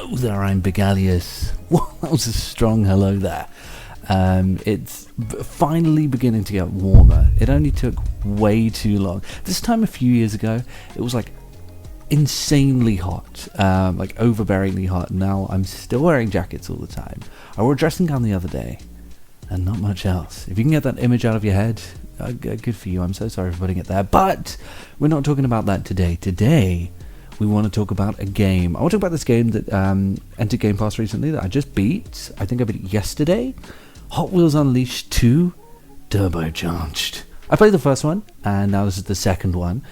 Hello there, I'm Begalius. Well, that was a strong hello there. It's finally beginning to get warmer. It only took way too long. This time a few years ago, it was like insanely hot, like overbearingly hot. Now I'm still wearing jackets all the time. I wore a dressing gown the other day, and not much else. If you can get that image out of your head, good for you. I'm so sorry for putting it there. But we're not talking about that today. Today, we want to talk about a game. I want to talk about this game that entered Game Pass recently that I just beat. I think I beat it yesterday. Hot Wheels Unleashed 2 Turbocharged. I played the first one, and now this is the second one,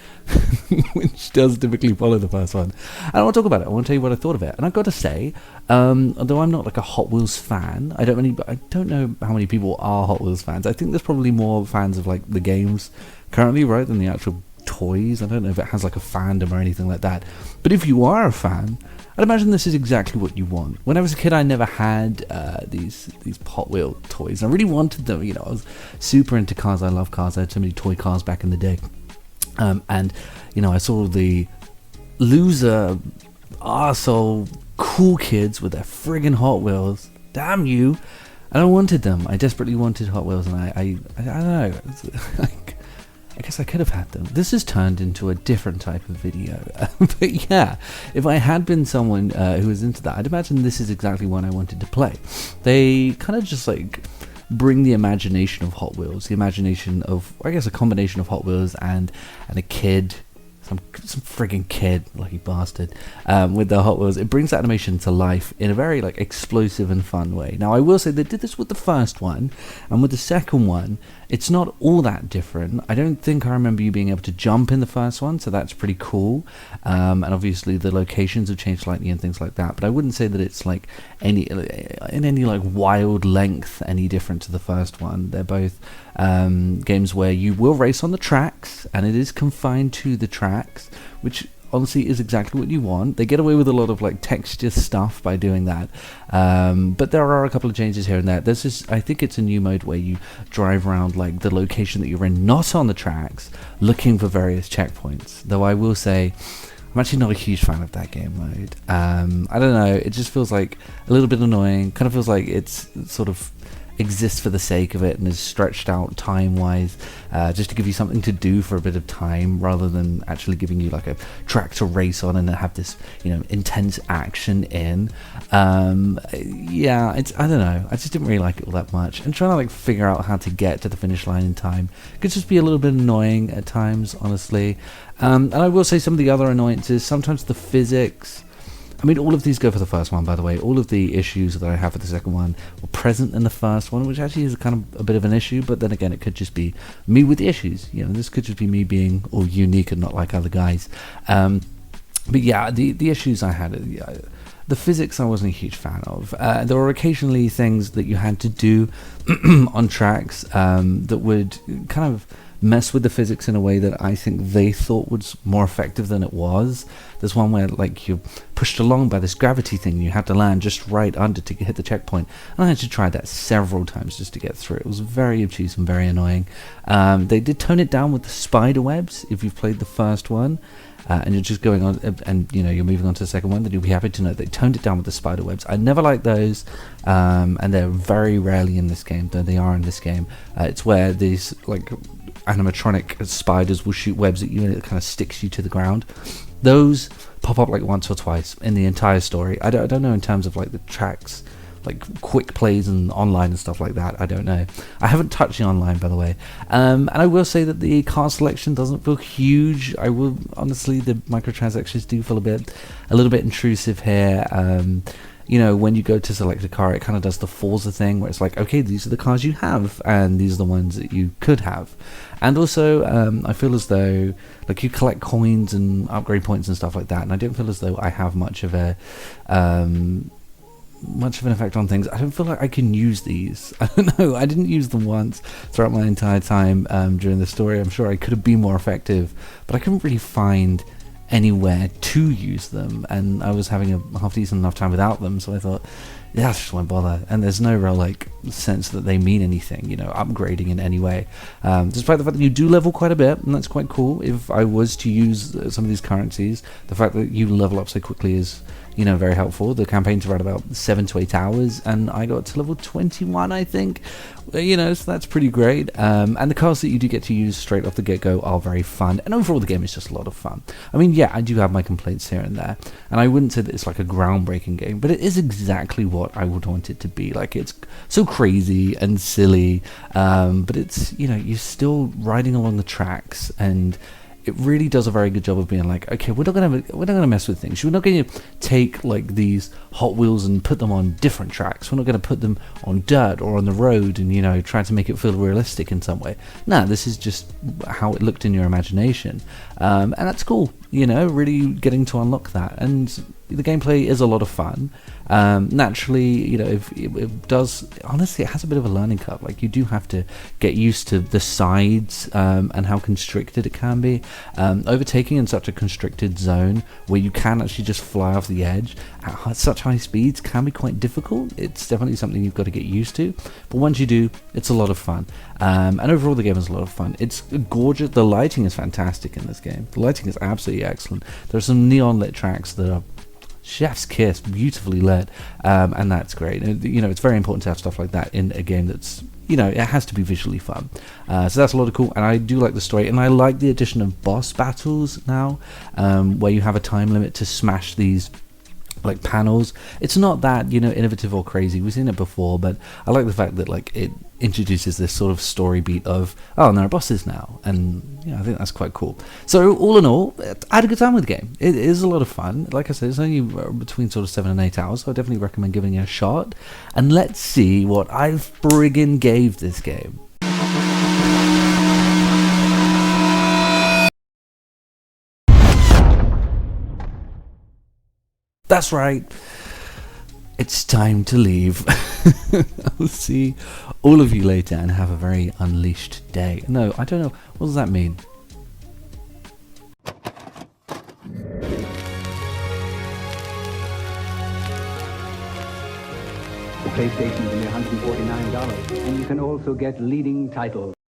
which does typically follow the first one. And I want to talk about it. I want to tell you what I thought of it. And I've got to say, although I'm not like a Hot Wheels fan, I don't know how many people are Hot Wheels fans. I think there's probably more fans of like the games currently, right, than the actual toys. I don't know if it has like a fandom or anything like that. But if you are a fan, I'd imagine this is exactly what you want. When I was a kid, I never had these Hot Wheel toys. I really wanted them. You know, I was super into cars. I love cars. I had so many toy cars back in the day. And you know, I saw the loser, arsehole, cool kids with their friggin' Hot Wheels. Damn you! And I wanted them. I desperately wanted Hot Wheels, and I don't know. I guess I could have had them. This has turned into a different type of video. But yeah, if I had been someone who was into that, I'd imagine this is exactly one I wanted to play. They kind of just like bring the imagination of Hot Wheels, the imagination of, I guess, a combination of Hot Wheels and a kid, some friggin' kid, lucky bastard, with the Hot Wheels. It brings that animation to life in a very like explosive and fun way. Now I will say they did this with the first one, and with the second one it's not all that different. I don't think I remember you being able to jump in the first one, so that's pretty cool. And obviously the locations have changed slightly and things like that, but I wouldn't say that it's like any like wild length any different to the first one. They're both games where you will race on the tracks, and it is confined to the tracks, which honestly is exactly what you want. They get away with a lot of like texture stuff by doing that, but there are a couple of changes here and there. There's this, I think it's a new mode where you drive around like the location that you're in, not on the tracks, looking for various checkpoints. Though I will say, I'm actually not a huge fan of that game mode. I don't know, it just feels like a little bit annoying. Kind of feels like it's sort of exists for the sake of it and is stretched out time-wise, just to give you something to do for a bit of time, rather than actually giving you like a track to race on and have this, you know, intense action in. Yeah, I don't know, I just didn't really like it all that much, and trying to like figure out how to get to the finish line in time could just be a little bit annoying at times, honestly. And I will say some of the other annoyances, sometimes the physics. I mean, all of these go for the first one, by the way. All of the issues that I have for the second one were present in the first one, which actually is kind of a bit of an issue, but then again, it could just be me with the issues. You know, this could just be me being all unique and not like other guys. But yeah, the issues I had, the physics I wasn't a huge fan of. There were occasionally things that you had to do on tracks that would kind of mess with the physics in a way that I think they thought was more effective than it was. There's one where like you're pushed along by this gravity thing, you have to land just right under to hit the checkpoint, and I had to try that several times just to get through. It was very obtuse and very annoying. They did tone it down with the spider webs. If you've played the first one and you're just going on and you know you're moving on to the second one, then you'll be happy to know they toned it down with the spider webs. I never liked those, and they're very rarely in this game, though they are in this game. It's where these like animatronic spiders will shoot webs at you and it kind of sticks you to the ground. Those pop up like once or twice in the entire story. I don't know in terms of like the tracks, like quick plays and online and stuff like that. I don't know. I haven't touched the online, by the way. And I will say that the car selection doesn't feel huge. I will honestly, the microtransactions do feel a little bit intrusive here. You know, when you go to select a car, it kind of does the Forza thing where it's like, okay, these are the cars you have and these are the ones that you could have. And also I feel as though like you collect coins and upgrade points and stuff like that, and I don't feel as though I have much of an effect on things. I don't feel like I can use these. I don't know, I didn't use them once throughout my entire time during the story. I'm sure I could have been more effective, but I couldn't really find anywhere to use them, and I was having a half decent enough time without them, so I thought, yeah, I just won't bother. And there's no real like sense that they mean anything, you know, upgrading in any way, despite the fact that you do level quite a bit, and that's quite cool. If I was to use some of these currencies, the fact that you level up so quickly is very helpful. The campaign's around about 7 to 8 hours, and I got to level 21, I think. So that's pretty great. And the cars that you do get to use straight off the get-go are very fun, and overall the game is just a lot of fun. I mean, yeah, I do have my complaints here and there, and I wouldn't say that it's like a groundbreaking game, but it is exactly what I would want it to be. Like, it's so crazy and silly, but it's, you're still riding along the tracks, and it really does a very good job of being like, okay, we're not gonna mess with things. We're not going to take like these Hot Wheels and put them on different tracks. We're not going to put them on dirt or on the road and try to make it feel realistic in some way. No, this is just how it looked in your imagination, and that's cool. Really getting to unlock that, and the gameplay is a lot of fun. Naturally, if it does, honestly, it has a bit of a learning curve. Like, you do have to get used to the sides and how constricted it can be. Overtaking in such a constricted zone where you can actually just fly off the edge at such high speeds can be quite difficult. It's definitely something you've got to get used to, but once you do, it's a lot of fun. And overall the game is a lot of fun. It's gorgeous. The lighting is fantastic in this game. The lighting is absolutely excellent. There are some neon lit tracks that are chef's kiss, beautifully lit, and that's great. It's very important to have stuff like that in a game that's, it has to be visually fun. So that's a lot of cool, and I do like the story, and I like the addition of boss battles now, where you have a time limit to smash these like panels. It's not that innovative or crazy. We've seen it before, but I like the fact that like it introduces this sort of story beat of, oh, and there are bosses now, and I think that's quite cool. So all in all, I had a good time with the game. It is a lot of fun. Like I said, it's only between sort of 7 and 8 hours, so I definitely recommend giving it a shot. And let's see what I friggin' gave this game. That's right. It's time to leave. I'll see all of you later and have a very unleashed day. No, I don't know. What does that mean? The PlayStation's only $149, and you can also get leading titles